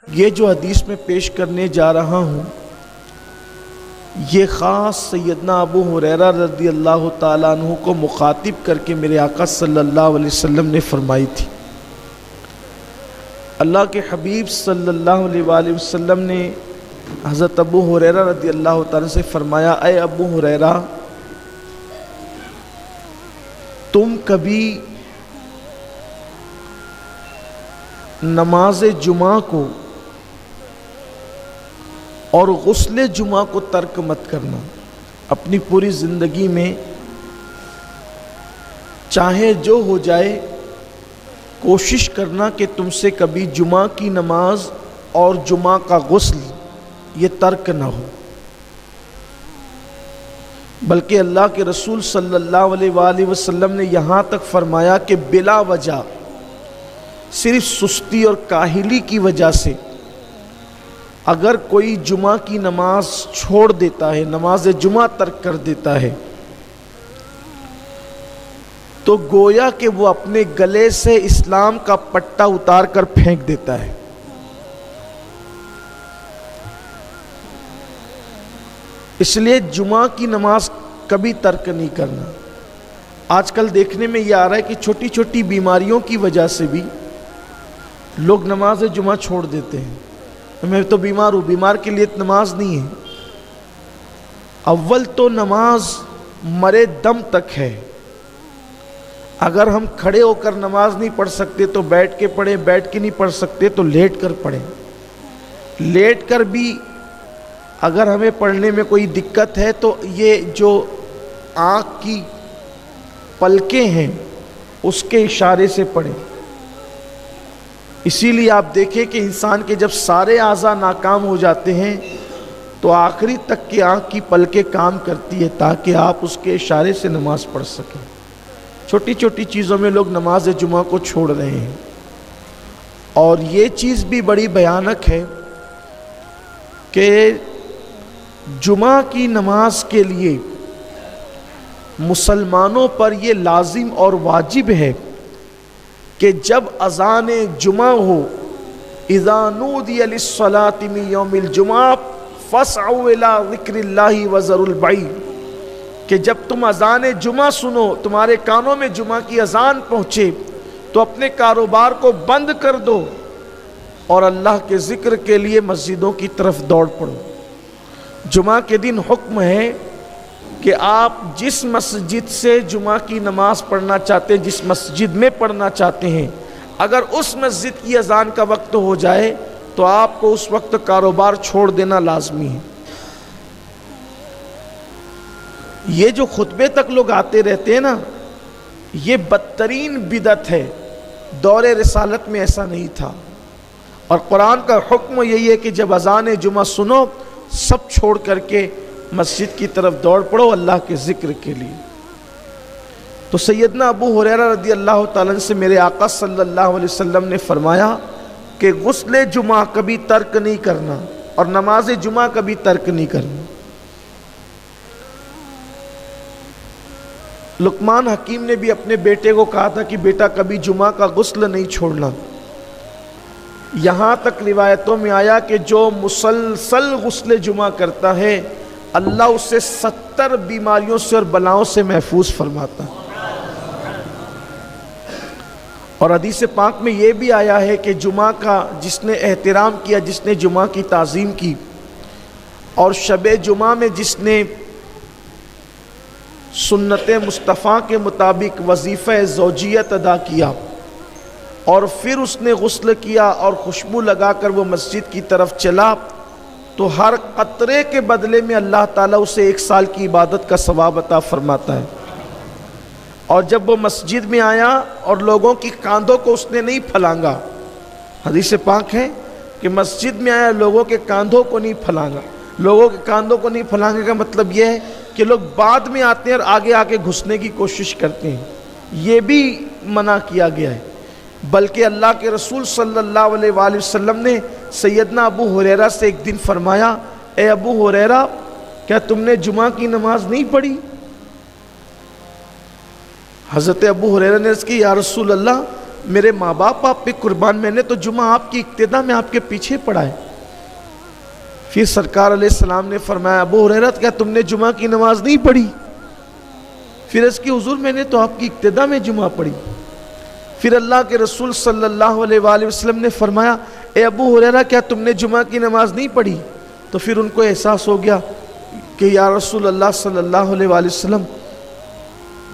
یہ جو حدیث میں پیش کرنے جا رہا ہوں یہ خاص سیدنا ابو ہریرہ رضی اللہ تعالیٰ عنہ کو مخاطب کر کے میرے آقا صلی اللہ علیہ وسلم نے فرمائی تھی۔ اللہ کے حبیب صلی اللہ علیہ وآلہ وسلم نے حضرت ابو ہریرہ رضی اللہ تعالیٰ سے فرمایا، اے ابو ہریرہ، تم کبھی نماز جمعہ کو اور غسل جمعہ کو ترک مت کرنا۔ اپنی پوری زندگی میں چاہے جو ہو جائے کوشش کرنا کہ تم سے کبھی جمعہ کی نماز اور جمعہ کا غسل یہ ترک نہ ہو، بلکہ اللہ کے رسول صلی اللہ علیہ وآلہ وسلم نے یہاں تک فرمایا کہ بلا وجہ صرف سستی اور کاہلی کی وجہ سے اگر کوئی جمعہ کی نماز چھوڑ دیتا ہے، نماز جمعہ ترک کر دیتا ہے، تو گویا کہ وہ اپنے گلے سے اسلام کا پٹا اتار کر پھینک دیتا ہے۔ اس لیے جمعہ کی نماز کبھی ترک نہیں کرنا۔ آج کل دیکھنے میں یہ آ رہا ہے کہ چھوٹی چھوٹی بیماریوں کی وجہ سے بھی لوگ نماز جمعہ چھوڑ دیتے ہیں۔ میں تو بیمار ہوں، بیمار کے لیے نماز نہیں ہے۔ اول تو نماز مرے دم تک ہے۔ اگر ہم کھڑے ہو کر نماز نہیں پڑھ سکتے تو بیٹھ کے پڑھیں، بیٹھ کے نہیں پڑھ سکتے تو لیٹ کر پڑھیں۔ لیٹ کر بھی اگر ہمیں پڑھنے میں کوئی دقت ہے تو یہ جو آنکھ کی پلکیں ہیں اس کے اشارے سے پڑھیں۔ اسی لیے آپ دیکھیں کہ انسان کے جب سارے اعضاء ناکام ہو جاتے ہیں تو آخری تک کی آنکھ کی پلکیں کام کرتی ہے تاکہ آپ اس کے اشارے سے نماز پڑھ سکیں۔ چھوٹی چھوٹی چیزوں میں لوگ نماز جمعہ کو چھوڑ رہے ہیں، اور یہ چیز بھی بڑی بھیانک ہے کہ جمعہ کی نماز کے لیے مسلمانوں پر یہ لازم اور واجب ہے کہ جب اذان جمعہ ہو، اذا نودی للصلاة من یوم الجمعہ فاسعوا الی ذکر اللہ وذروا البیع، کہ جب تم اذان جمعہ سنو، تمہارے کانوں میں جمعہ کی اذان پہنچے تو اپنے کاروبار کو بند کر دو اور اللہ کے ذکر کے لیے مسجدوں کی طرف دوڑ پڑو۔ جمعہ کے دن حکم ہے کہ آپ جس مسجد سے جمعہ کی نماز پڑھنا چاہتے ہیں، جس مسجد میں پڑھنا چاہتے ہیں، اگر اس مسجد کی اذان کا وقت ہو جائے تو آپ کو اس وقت کاروبار چھوڑ دینا لازمی ہے۔ یہ جو خطبے تک لوگ آتے رہتے ہیں نا، یہ بدترین بدعت ہے۔ دور رسالت میں ایسا نہیں تھا، اور قرآن کا حکم یہی ہے کہ جب اذان جمعہ سنو سب چھوڑ کر کے مسجد کی طرف دوڑ پڑو اللہ کے ذکر کے لیے۔ تو سیدنا ابو ہریرہ رضی اللہ تعالیٰ عنہ سے میرے آقا صلی اللہ علیہ وسلم نے فرمایا کہ غسل جمعہ کبھی ترک نہیں کرنا اور نماز جمعہ کبھی ترک نہیں کرنا۔ لقمان حکیم نے بھی اپنے بیٹے کو کہا تھا کہ بیٹا کبھی جمعہ کا غسل نہیں چھوڑنا۔ یہاں تک روایتوں میں آیا کہ جو مسلسل غسل جمعہ کرتا ہے اللہ اسے 70 بیماریوں سے اور بلاؤں سے محفوظ فرماتا ہے۔ اور حدیث پاک میں یہ بھی آیا ہے کہ جمعہ کا جس نے احترام کیا، جس نے جمعہ کی تعظیم کی، اور شب جمعہ میں جس نے سنت مصطفیٰ کے مطابق وظیفہ زوجیت ادا کیا اور پھر اس نے غسل کیا اور خوشبو لگا کر وہ مسجد کی طرف چلا، تو ہر قطرے کے بدلے میں اللہ تعالیٰ اسے 1 سال کی عبادت کا ثواب عطا فرماتا ہے۔ اور جب وہ مسجد میں آیا اور لوگوں کی کاندھوں کو اس نے نہیں پھلانگا، حدیث پاک ہے کہ مسجد میں آیا لوگوں کے کاندھوں کو نہیں پھلانگا۔ لوگوں کے کاندھوں کو نہیں پھلانگے کا مطلب یہ ہے کہ لوگ بعد میں آتے ہیں اور آگے آگے گھسنے کی کوشش کرتے ہیں، یہ بھی منع کیا گیا ہے۔ بلکہ اللہ کے رسول صلی اللہ علیہ وآلہ وسلم نے سیدنا ابو ہریرہ سے ایک دن فرمایا، اے ابو ہریرہ کیا تم نے جمعہ کی نماز نہیں پڑھی؟ حضرت ابو ہریرہ نے عرض کی، یا رسول اللہ میرے ماں باپ آپ پہ قربان، میں نے تو جمعہ آپ کی اقتدا میں آپ کے پیچھے پڑھا ہے۔ پھر سرکار علیہ السلام نے فرمایا ابو ہریرہ کیا تم نے جمعہ کی نماز نہیں پڑھی؟ پھر اس کی حضور میں نے تو آپ کی اقتدا میں جمعہ پڑھی۔ پھر اللہ کے رسول صلی اللہ علیہ وآلہ وسلم نے فرمایا اے ابو ہریرہ کیا تم نے جمعہ کی نماز نہیں پڑھی؟ تو پھر ان کو احساس ہو گیا کہ یا رسول اللہ صلی اللہ علیہ وآلہ وسلم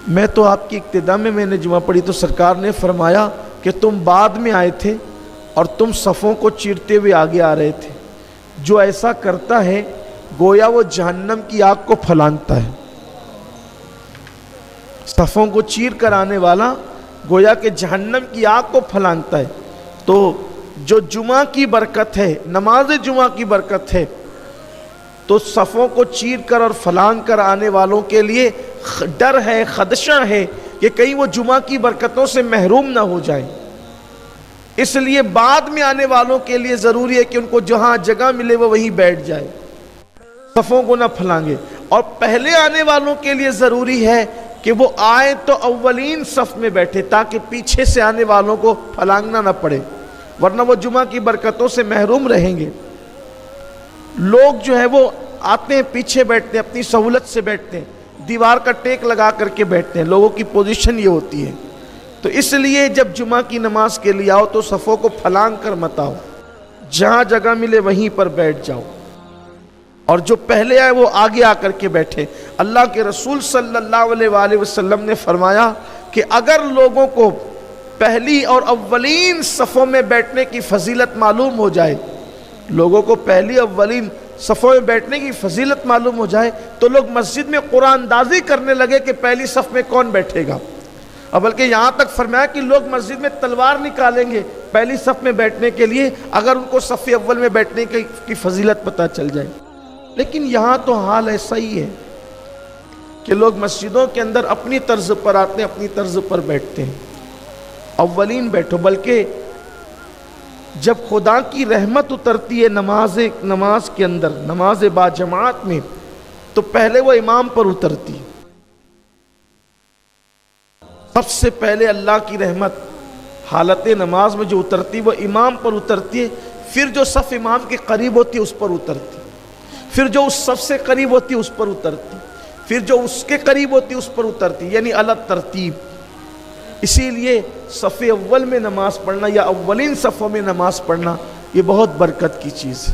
میں تو آپ کی اقتدا میں نے جمعہ پڑھی۔ تو سرکار نے فرمایا کہ تم بعد میں آئے تھے اور تم صفوں کو چیرتے ہوئے آگے آ رہے تھے، جو ایسا کرتا ہے گویا وہ جہنم کی آگ کو پھلانگتا ہے۔ صفوں کو چیر کر آنے والا گویا کہ جہنم کی آگ کو پھلانگتا ہے۔ تو جو جمعہ کی برکت ہے، نماز جمعہ کی برکت ہے، تو صفوں کو چیر کر اور پھلانگ کر آنے والوں کے لیے ڈر ہے، خدشہ ہے کہ کہیں وہ جمعہ کی برکتوں سے محروم نہ ہو جائیں۔ اس لیے بعد میں آنے والوں کے لیے ضروری ہے کہ ان کو جہاں جگہ ملے وہ وہیں بیٹھ جائے، صفوں کو نہ پھلانگے۔ اور پہلے آنے والوں کے لیے ضروری ہے کہ وہ آئے تو اولین صف میں بیٹھے تاکہ پیچھے سے آنے والوں کو پھلانگنا نہ پڑے، ورنہ وہ جمعہ کی برکتوں سے محروم رہیں گے۔ لوگ جو ہے وہ آتے ہیں پیچھے بیٹھتے ہیں، اپنی سہولت سے بیٹھتے ہیں، دیوار کا ٹیک لگا کر کے بیٹھتے ہیں، لوگوں کی پوزیشن یہ ہوتی ہے۔ تو اس لیے جب جمعہ کی نماز کے لیے آؤ تو صفوں کو پھلانگ کر مت آؤ، جہاں جگہ ملے وہیں پر بیٹھ جاؤ، اور جو پہلے آئے وہ آگے آ کر کے بیٹھے۔ اللہ کے رسول صلی اللہ علیہ وآلہ وسلم نے فرمایا کہ اگر لوگوں کو پہلی اور اولین صفوں میں بیٹھنے کی فضیلت معلوم ہو جائے، لوگوں کو پہلی اولین صفوں میں بیٹھنے کی فضیلت معلوم ہو جائے تو لوگ مسجد میں قرآن اندازی کرنے لگے کہ پہلی صف میں کون بیٹھے گا، اور بلکہ یہاں تک فرمایا کہ لوگ مسجد میں تلوار نکالیں گے پہلی صف میں بیٹھنے کے لیے اگر ان کو صف اول میں بیٹھنے کی فضیلت پتہ چل جائے۔ لیکن یہاں تو حال ایسا ہی ہے کہ لوگ مسجدوں کے اندر اپنی طرز پر آتے ہیں، اپنی طرز پر بیٹھتے ہیں۔ اولین بیٹھو، بلکہ جب خدا کی رحمت اترتی ہے نماز کے اندر، نماز با جماعت میں، تو پہلے وہ امام پر اترتی ہے۔ سب سے پہلے اللہ کی رحمت حالت نماز میں جو اترتی وہ امام پر اترتی ہے، پھر جو صف امام کے قریب ہوتی ہے اس پر اترتی، پھر جو اس صف سے قریب ہوتی ہے اس پر اترتی، پھر جو اس کے قریب ہوتی ہے اس پر اترتی، یعنی الگ ترتیب۔ اسی لیے صف اول میں نماز پڑھنا یا اولین صفوں میں نماز پڑھنا یہ بہت برکت کی چیز ہے۔